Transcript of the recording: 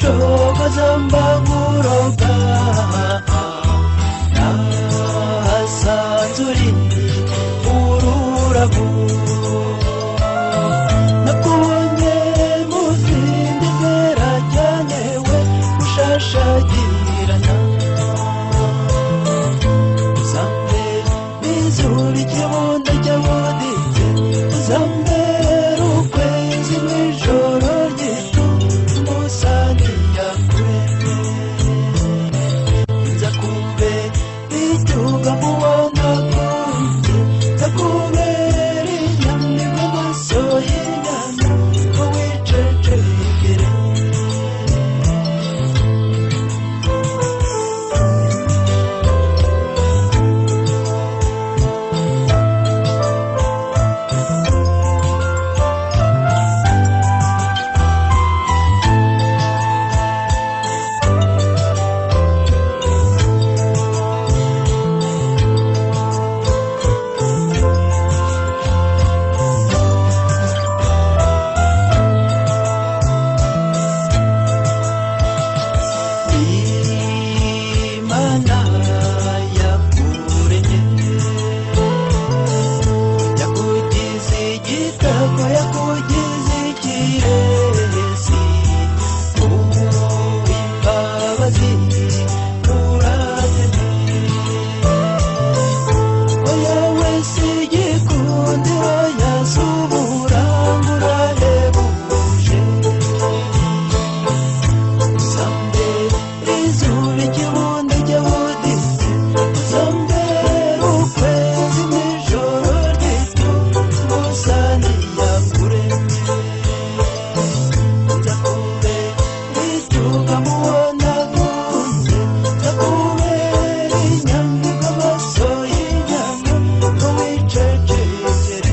gucokoza mbaguroga nahasanze uri ururabo nakubonye mu zindi zerajyanyewe ushashagirana uzambe n'izuru ikibundo cy'abuditse uzambera ukwezi mw'ijoro ry'ijoro umusani yakuremye nza kumbe icyuga mubona kunze nza kubera inyambi mu maso y'inyana ngo wicecekere Imana yakuremye yakugize igitako yakugize ikirezi imbabazi urazemye oya wese igikundiro yasubura ngo urahebuje uzambera izuba ikibundo cy'abuditse uzambera ukwezi mw'ijoro ry'ijoro umusani yakuremye nza kubera icyuga mubona kunze nza kubera inyambi bw'amaso y'inyana ngo wicecekere